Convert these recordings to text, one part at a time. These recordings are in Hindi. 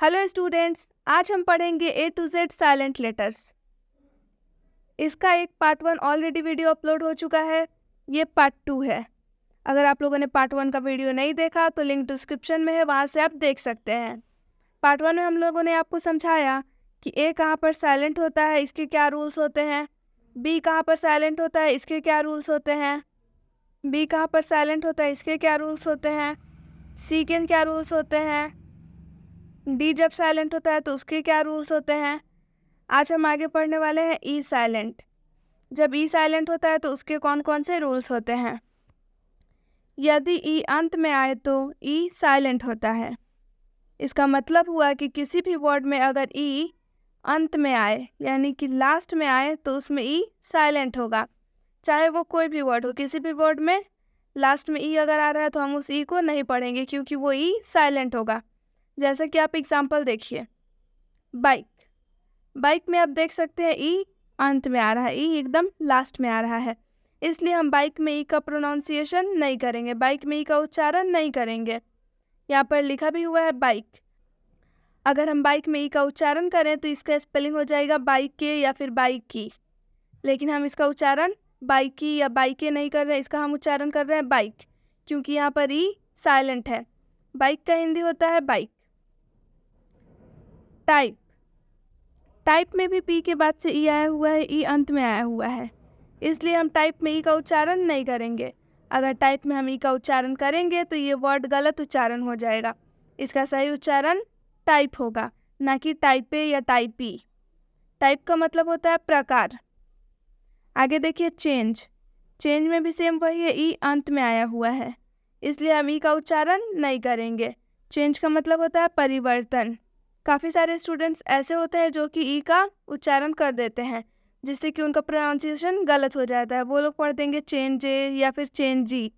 हेलो स्टूडेंट्स, आज हम पढ़ेंगे ए टू जेड साइलेंट लेटर्स। इसका एक पार्ट 1 ऑलरेडी वीडियो अपलोड हो चुका है, ये पार्ट 2 है। अगर आप लोगों ने पार्ट 1 का वीडियो नहीं देखा तो लिंक डिस्क्रिप्शन में है, वहाँ से आप देख सकते हैं। पार्ट 1 में हम लोगों ने आपको समझाया कि ए कहाँ पर साइलेंट होता है, इसके क्या रूल्स होते हैं, बी कहाँ पर साइलेंट होता है, इसके क्या रूल्स होते हैं, बी कहाँ पर साइलेंट होता है, इसके क्या रूल्स होते हैं, सी के क्या रूल्स होते हैं, डी जब साइलेंट होता है तो उसके क्या रूल्स होते हैं। आज हम आगे पढ़ने वाले हैं ई साइलेंट। जब ई साइलेंट होता है तो उसके कौन कौन से रूल्स होते हैं। यदि ई अंत में आए तो ई साइलेंट होता है। इसका मतलब हुआ कि किसी भी वर्ड में अगर ई अंत में आए यानी कि लास्ट में आए तो उसमें ई साइलेंट होगा, चाहे वो कोई भी वर्ड हो। किसी भी वर्ड में लास्ट में ई अगर आ रहा है तो हम उस ई को नहीं पढ़ेंगे क्योंकि वो ई साइलेंट होगा। जैसा कि आप एग्जाम्पल देखिए, बाइक। बाइक में आप देख सकते हैं ई अंत में आ रहा है, ई एकदम लास्ट में आ रहा है, इसलिए हम बाइक में ई का प्रोनाउंसिएशन नहीं करेंगे, बाइक में ई का उच्चारण नहीं करेंगे। यहाँ पर लिखा भी हुआ है बाइक। अगर हम बाइक में ई का उच्चारण करें तो इसका स्पेलिंग हो जाएगा बाइक के या फिर बाइक की, लेकिन हम इसका उच्चारण बाइक की या बाइके नहीं कर रहे हैं, इसका हम उच्चारण कर रहे हैं बाइक, क्योंकि यहाँ पर ई साइलेंट है। बाइक का हिंदी होता है बाइक। टाइप। टाइप में भी पी के बाद से ई आया हुआ है, ई अंत में आया हुआ है, इसलिए हम टाइप में ई का उच्चारण नहीं करेंगे। अगर टाइप में हम ई का उच्चारण करेंगे तो ये वर्ड गलत उच्चारण हो जाएगा। इसका सही उच्चारण टाइप होगा, ना कि टाइपे या टाइपी। टाइप का मतलब होता है प्रकार। आगे देखिए चेंज। चेंज में भी सेम वही है, ई अंत में आया हुआ है, इसलिए हम ई का उच्चारण नहीं करेंगे। चेंज का मतलब होता है परिवर्तन। काफ़ी सारे स्टूडेंट्स ऐसे होते हैं जो कि ई का उच्चारण कर देते हैं, जिससे कि उनका प्रोनाउंसिएशन गलत हो जाता है। वो लोग पढ़ देंगे चेंजे या फिर चेंजी।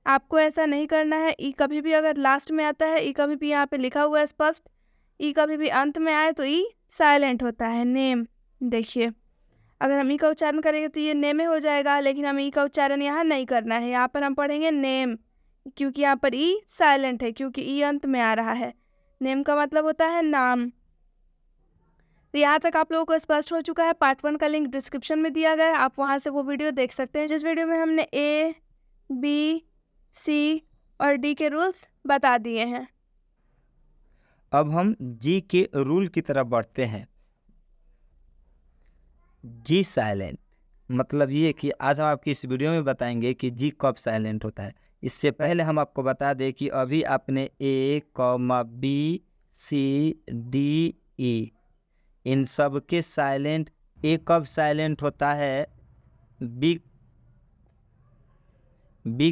आपको ऐसा नहीं करना है। ई कभी भी अगर लास्ट में आता है, ई कभी भी यहाँ पे लिखा हुआ है स्पष्ट, ई कभी भी अंत में आए तो ई साइलेंट होता है। नेम देखिए, अगर हम ई का उच्चारण करेंगे तो ये नेमे हो जाएगा, लेकिन हमें ई का उच्चारण यहाँ नहीं करना है। यहाँ पर हम पढ़ेंगे नेम, क्योंकि यहाँ पर ई साइलेंट है, क्योंकि ई अंत में आ रहा है। नेम का मतलब होता है नाम। तो यहाँ तक आप लोगों को स्पष्ट हो चुका है। पार्ट 1 का लिंक डिस्क्रिप्शन में दिया गया है, आप वहाँ से वो वीडियो देख सकते हैं, जिस वीडियो में हमने ए, बी, सी और डी के रूल्स बता दिए हैं। अब हम जी के रूल की तरफ बढ़ते हैं। जी साइलेंट मतलब ये कि आज हम आपकी इस वीडियो में बताएंगे कि जी कब साइलेंट होता है। इससे पहले हम आपको बता दें कि अभी आपने ए, बी, सी, डी, ई इन सब के साइलेंट, ए कब साइलेंट होता है, बी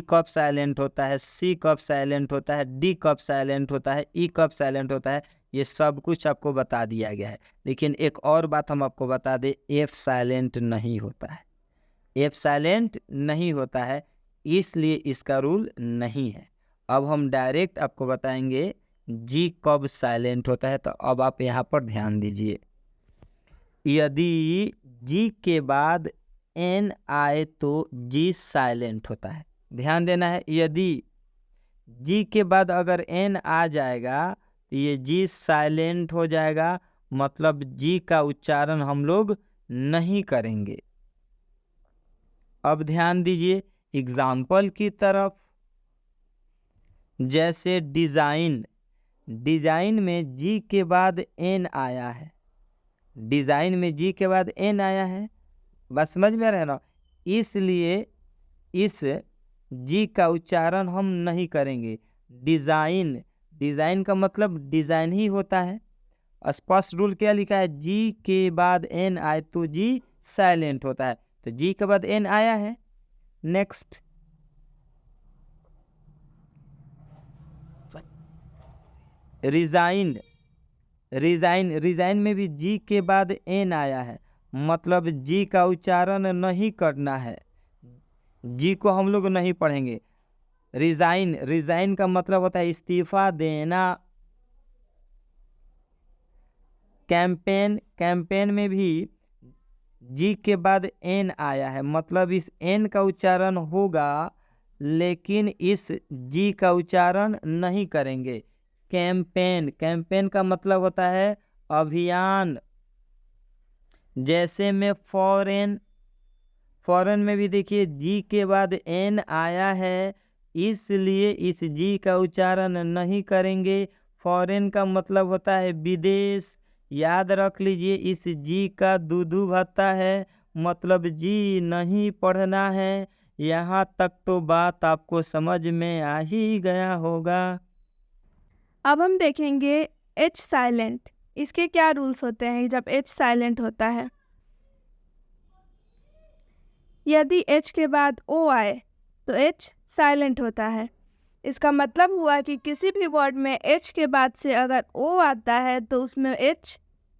कब साइलेंट होता है, सी कब साइलेंट होता है, डी कब साइलेंट होता है, ई कब साइलेंट होता है, ये सब कुछ आपको बता दिया गया है। लेकिन एक और बात हम आपको बता दें, एफ साइलेंट नहीं होता है। एफ साइलेंट नहीं होता है, इसलिए इसका रूल नहीं है। अब हम डायरेक्ट आपको बताएंगे जी कब साइलेंट होता है। तो अब आप यहाँ पर ध्यान दीजिए, यदि जी के बाद एन आए तो जी साइलेंट होता है। ध्यान देना है, यदि जी के बाद अगर एन आ जाएगा तो ये जी साइलेंट हो जाएगा, मतलब जी का उच्चारण हम लोग नहीं करेंगे। अब ध्यान दीजिए एग्जाम्पल की तरफ, जैसे डिजाइन। डिजाइन में जी के बाद एन आया है, डिजाइन में जी के बाद एन आया है, बस समझ में आ रहा है ना, इसलिए इस जी का उच्चारण हम नहीं करेंगे। डिजाइन, डिजाइन का मतलब डिजाइन ही होता है। स्पष्ट रूल क्या लिखा है, जी के बाद एन आए तो जी साइलेंट होता है, तो जी के बाद एन आया है। Next, resign. रिजाइन, रिजाइन में भी जी के बाद एन आया है, मतलब जी का उच्चारण नहीं करना है, जी को हम लोग नहीं पढ़ेंगे। रिजाइन, रिजाइन का मतलब होता है इस्तीफा देना। कैंपेन, कैंपेन में भी जी के बाद एन आया है, मतलब इस एन का उच्चारण होगा, लेकिन इस जी का उच्चारण नहीं करेंगे। कैंपेन, कैंपेन का मतलब होता है अभियान। जैसे में फॉरेन, फॉरेन में भी देखिए जी के बाद एन आया है, इसलिए इस जी का उच्चारण नहीं करेंगे। फॉरेन का मतलब होता है विदेश। याद रख लीजिए इस जी का दूधू भत्ता है, मतलब जी नहीं पढ़ना है। यहाँ तक तो बात आपको समझ में आ ही गया होगा। अब हम देखेंगे एच साइलेंट, इसके क्या रूल्स होते हैं जब एच साइलेंट होता है। यदि एच के बाद ओ आए तो एच साइलेंट होता है। इसका मतलब हुआ कि किसी भी वर्ड में एच के बाद से अगर ओ आता है तो उसमें एच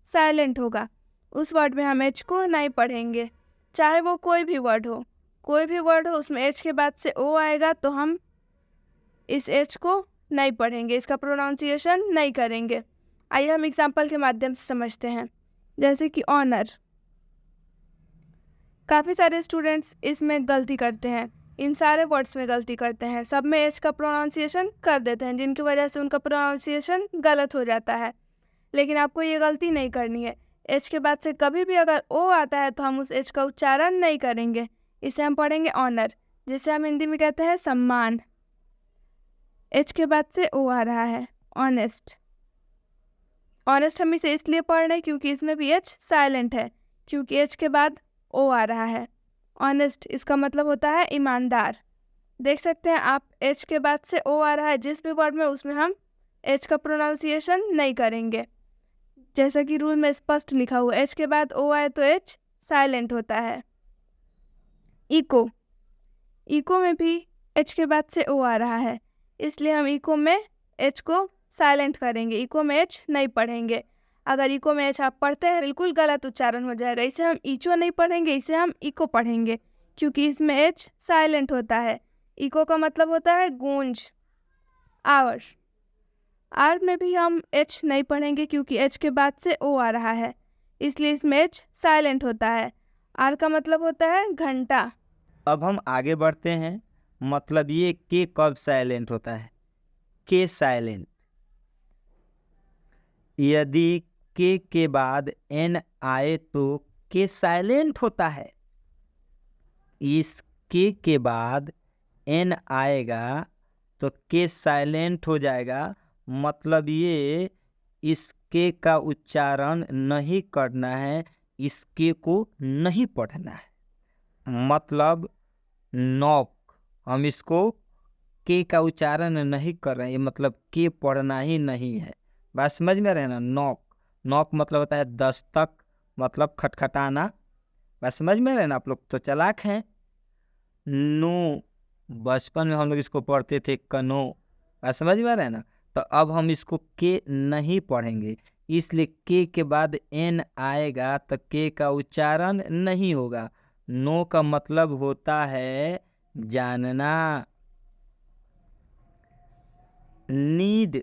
साइलेंट होगा। उस वर्ड में हम एच को नहीं पढ़ेंगे, चाहे वो कोई भी वर्ड हो। कोई भी वर्ड हो उसमें एच के बाद से ओ आएगा तो हम इस एच को नहीं पढ़ेंगे, इसका प्रोनाउंसिएशन नहीं करेंगे। आइए हम एग्जाम्पल के माध्यम से समझते हैं। जैसे कि ऑनर, काफ़ी सारे स्टूडेंट्स इसमें गलती करते हैं, इन सारे वर्ड्स में गलती करते हैं, सब में एच का प्रोनाउंसिएशन कर देते हैं, जिनकी वजह से उनका प्रोनाउंसिएशन गलत हो जाता है। लेकिन आपको ये गलती नहीं करनी है। एच के बाद से कभी भी अगर ओ आता है तो हम उस एच का उच्चारण नहीं करेंगे, इसे हम पढ़ेंगे ऑनर, जिसे हम हिंदी में कहते हैं सम्मान। एच के बाद से ओ आ रहा है, ऑनेस्ट। ऑनेस्ट हम इसे इसलिए पढ़ रहे हैं क्योंकि इसमें भी एच साइलेंट है, क्योंकि एच के बाद ओ आ रहा है। ऑनेस्ट इसका मतलब होता है ईमानदार। देख सकते हैं आप, एच के बाद से ओ आ रहा है जिस भी वर्ड में, उसमें हम एच का प्रोनाउंसिएशन नहीं करेंगे। जैसा कि रूल में स्पष्ट लिखा हुआ, एच के बाद ओ आए तो एच साइलेंट होता है। इको, इको में भी एच के बाद से ओ आ रहा है, इसलिए हम इको में एच को साइलेंट करेंगे, इको में एच नहीं पढ़ेंगे। अगर इको में एच आप पढ़ते हैं बिल्कुल गलत उच्चारण हो जाएगा। इसे हम ईचो नहीं पढ़ेंगे, इसे हम इको पढ़ेंगे, क्योंकि इसमें एच साइलेंट होता है। इको का मतलब होता है गूंज। आवर, आर में भी हम एच नहीं पढ़ेंगे क्योंकि एच के बाद से ओ आ रहा है, इसलिए इसमें एच साइलेंट होता है। आर का मतलब होता है घंटा। अब हम आगे बढ़ते हैं। मतलब ये के कब साइलेंट होता है? के साइलेंट, यदि के बाद एन आए तो के साइलेंट होता है। इस के बाद एन आएगा तो के साइलेंट हो जाएगा। मतलब ये इस के का उच्चारण नहीं करना है, इस के को नहीं पढ़ना है। मतलब नॉक, हम इसको के का उच्चारण नहीं कर रहे हैं, मतलब के पढ़ना ही नहीं है। बात समझ में रहे ना? नॉक, नॉक मतलब होता है दस्तक, मतलब खटखटाना। बात समझ में रहे ना? आप लोग तो चालाक हैं। नो, बचपन में हम लोग इसको पढ़ते थे कनो। बात समझ में रहे ना? तो अब हम इसको के नहीं पढ़ेंगे, इसलिए के बाद एन आएगा तो के का उच्चारण नहीं होगा। नो का मतलब होता है जानना। नीड,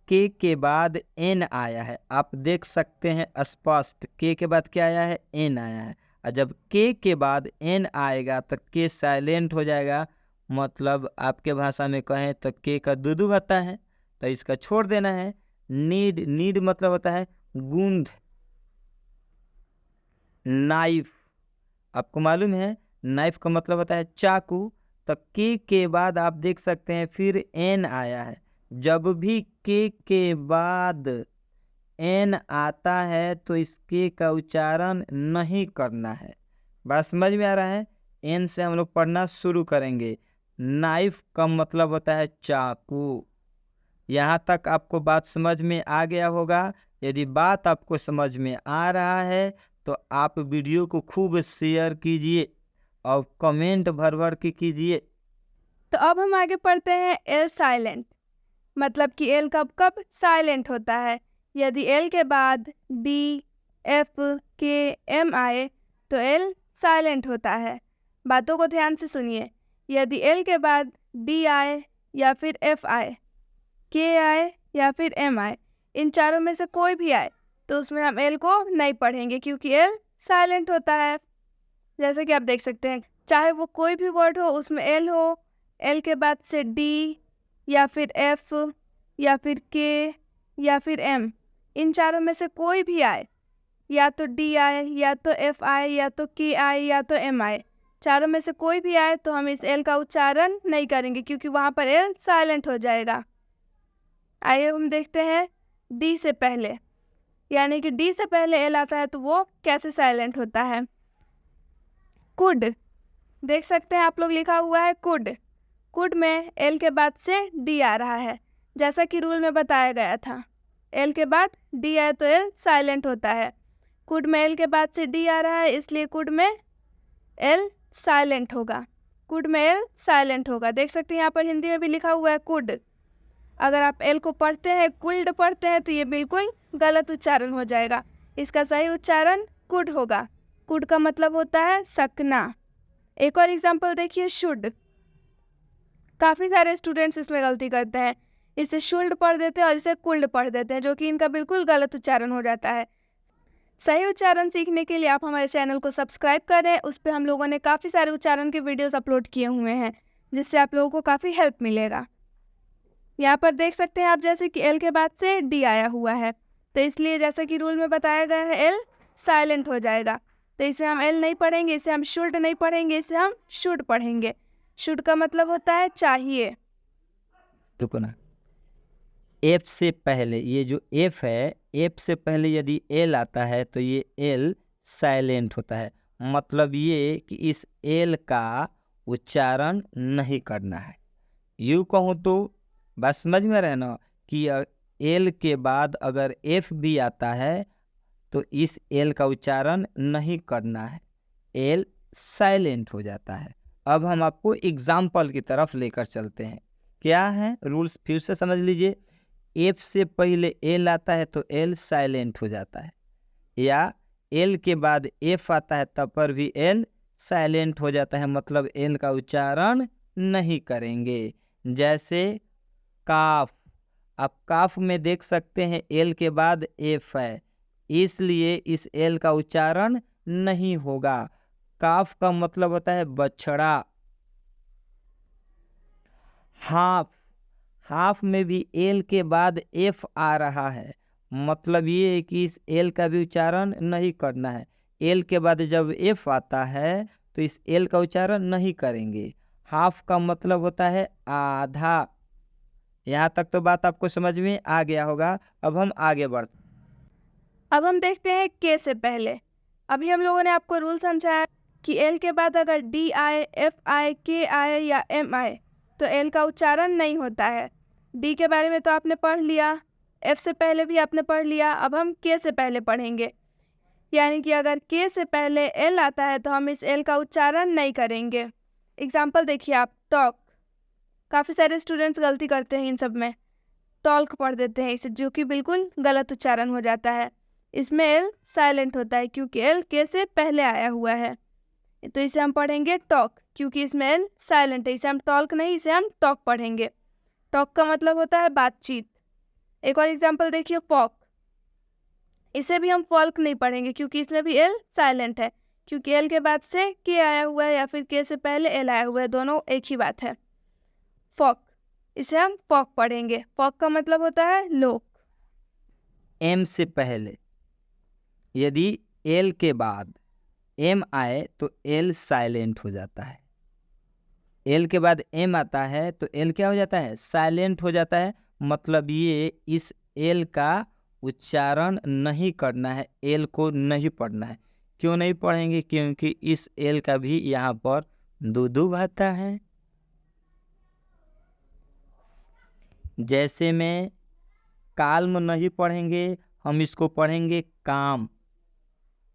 के बाद एन आया है, आप देख सकते हैं स्पष्ट, के बाद क्या आया है? एन आया है। और जब के बाद एन आएगा तो के साइलेंट हो जाएगा। मतलब आपके भाषा में कहें तो के का दूधू भत्ता है, तो इसका छोड़ देना है। नीड, नीड मतलब होता है गूंद। नाइफ, आपको मालूम है नाइफ का मतलब होता है चाकू। तो के बाद आप देख सकते हैं फिर एन आया है। जब भी के बाद एन आता है तो इसके का उच्चारण नहीं करना है। बात समझ में आ रहा है? एन से हम लोग पढ़ना शुरू करेंगे। नाइफ का मतलब होता है चाकू। यहाँ तक आपको बात समझ में आ गया होगा। यदि बात आपको समझ में आ रहा है तो आप वीडियो को खूब शेयर कीजिए और कमेंट भर भर के कीजिए। तो अब हम आगे पढ़ते हैं एल साइलेंट। मतलब कि एल कब कब साइलेंट होता है। यदि एल के बाद डी, एफ, के, एम आए तो एल साइलेंट होता है। बातों को ध्यान से सुनिए। यदि एल के बाद डी आए या फिर एफ आए, के आए या फिर एम आए, इन चारों में से कोई भी आए तो उसमें हम एल को नहीं पढ़ेंगे क्योंकि एल साइलेंट होता है। जैसे कि आप देख सकते हैं, चाहे वो कोई भी वर्ड हो उसमें एल हो, एल के बाद से डी या फिर एफ या फिर के या फिर एम, इन चारों में से कोई भी आए, या तो डी आए या तो एफ आए या तो के आए या तो एम आए, चारों में से कोई भी आए तो हम इस एल का उच्चारण नहीं करेंगे क्योंकि वहाँ पर एल साइलेंट हो जाएगा। आइए हम देखते हैं डी से पहले, यानी कि डी से पहले एल आता है तो वो कैसे साइलेंट होता है। कुड, देख सकते हैं आप लोग लिखा हुआ है कुड, कुड में एल के बाद से डी आ रहा है जैसा कि रूल में बताया गया था। एल के बाद डी आए तो एल साइलेंट होता है। कुड में एल के बाद से डी आ रहा है इसलिए कुड में एल साइलेंट होगा, कुड में एल साइलेंट होगा। देख सकते हैं यहाँ पर हिंदी में भी लिखा हुआ है कुड। अगर आप एल को पढ़ते हैं कुल्ड पढ़ते हैं तो ये बिल्कुल गलत उच्चारण हो जाएगा। इसका सही उच्चारण कुड होगा। कुड का मतलब होता है सकना। एक और एग्जाम्पल देखिए शुड, काफ़ी सारे स्टूडेंट्स इसमें गलती करते हैं, इसे शुल्ड पढ़ देते हैं और इसे कुल्ड पढ़ देते हैं, जो कि इनका बिल्कुल गलत उच्चारण हो जाता है। सही उच्चारण सीखने के लिए आप हमारे चैनल को सब्सक्राइब करें, उस पर हम लोगों ने काफ़ी सारे उच्चारण के वीडियोस अपलोड किए हुए हैं जिससे आप लोगों को काफ़ी हेल्प मिलेगा। यहाँ पर देख सकते हैं आप जैसे कि एल के बाद से डी आया हुआ है तो इसलिए जैसा कि रूल में बताया गया है एल साइलेंट हो जाएगा, तो इसे हम एल नहीं पढ़ेंगे, इसे हम शुड नहीं पढ़ेंगे, इसे हम शुड पढ़ेंगे। शुड का मतलब होता है चाहिए। रुको ना, एफ से पहले ये जो एफ है, एफ से पहले यदि एल आता है तो ये एल साइलेंट होता है। मतलब ये कि इस एल का उच्चारण नहीं करना है। यूँ कहूँ तो बस समझ में रहना कि एल के बाद अगर एफ भी आता है तो इस एल का उच्चारण नहीं करना है, एल साइलेंट हो जाता है। अब हम आपको एग्जाम्पल की तरफ लेकर चलते हैं। क्या है रूल्स फिर से समझ लीजिए। एफ से पहले एल आता है तो एल साइलेंट हो जाता है, या एल के बाद एफ आता है तब पर भी एल साइलेंट हो जाता है, मतलब एल का उच्चारण नहीं करेंगे। जैसे काफ, आप काफ में देख सकते हैं एल के बाद एफ है इसलिए इस एल का उच्चारण नहीं होगा। काफ का मतलब होता है बछड़ा। हाफ, हाफ में भी एल के बाद एफ आ रहा है, मतलब ये है कि इस एल का भी उच्चारण नहीं करना है। एल के बाद जब एफ आता है तो इस एल का उच्चारण नहीं करेंगे। हाफ का मतलब होता है आधा। यहाँ तक तो बात आपको समझ में आ गया होगा। अब हम आगे बढ़ते। अब हम देखते हैं के से पहले। अभी हम लोगों ने आपको रूल समझाया कि एल के बाद अगर डी आए, एफ आए, के आए या एम आए तो एल का उच्चारण नहीं होता है। डी के बारे में तो आपने पढ़ लिया, एफ से पहले भी आपने पढ़ लिया, अब हम के से पहले पढ़ेंगे। यानी कि अगर के से पहले एल आता है तो हम इस एल का उच्चारण नहीं करेंगे। एग्जाम्पल देखिए आप, टॉक, काफ़ी सारे स्टूडेंट्स गलती करते हैं इन सब में, टॉल्क पढ़ देते हैं इसे, जो कि बिल्कुल गलत उच्चारण हो जाता है। इसमें एल साइलेंट होता है क्योंकि एल के से पहले आया हुआ है, तो इसे हम पढ़ेंगे टॉक क्योंकि इसमें एल साइलेंट है। इसे हम टॉल्क नहीं, इसे हम टॉक पढ़ेंगे। टॉक का मतलब होता है बातचीत। एक और एग्जाम्पल देखिए फॉक, इसे भी हम फॉल्क नहीं पढ़ेंगे क्योंकि इसमें भी एल साइलेंट है, क्योंकि एल के बाद से के आया हुआ है या फिर के से पहले एल आया हुआ है, दोनों एक ही बात है। फॉक, इसे हम फॉक पढ़ेंगे। फॉक का मतलब होता है लोक। एम से पहले यदि एल के बाद एम आए तो एल साइलेंट हो जाता है। एल के बाद एम आता है तो एल क्या हो जाता है, साइलेंट हो जाता है। मतलब ये इस एल का उच्चारण नहीं करना है, एल को नहीं पढ़ना है। क्यों नहीं पढ़ेंगे, क्योंकि इस एल का भी यहाँ पर दूधू बहता है। जैसे में काल्म नहीं पढ़ेंगे, हम इसको पढ़ेंगे काम।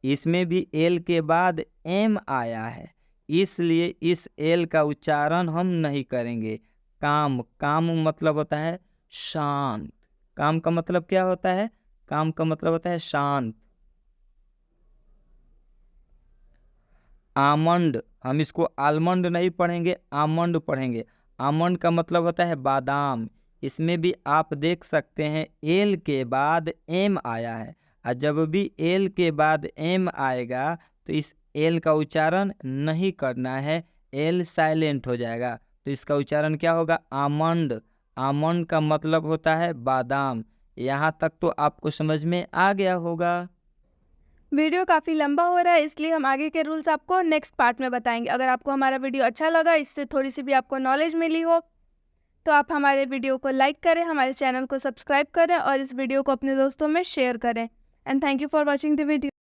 इसमें भी एल के बाद एम आया है इसलिए इस एल का उच्चारण हम नहीं करेंगे। काम, काम मतलब होता है शांत। काम का मतलब क्या होता है, काम का मतलब होता है शांत। आमंड, हम इसको आलमंड नहीं पढ़ेंगे, आमंड पढ़ेंगे। आमंड का मतलब होता है बादाम। इसमें भी आप देख सकते हैं एल के बाद एम आया है, और जब भी एल के बाद एम आएगा तो इस एल का उच्चारण नहीं करना है, एल साइलेंट हो जाएगा। तो इसका उच्चारण क्या होगा, आमंड। आमंड का मतलब होता है बादाम। यहाँ तक तो आपको समझ में आ गया होगा। वीडियो काफ़ी लंबा हो रहा है, इसलिए हम आगे के रूल्स आपको नेक्स्ट पार्ट में बताएंगे। अगर आपको हमारा वीडियो अच्छा लगा, इससे थोड़ी सी भी आपको नॉलेज मिली हो, तो आप हमारे वीडियो को लाइक करें, हमारे चैनल को सब्सक्राइब करें और इस वीडियो को अपने दोस्तों में शेयर करें। And thank you for watching the video.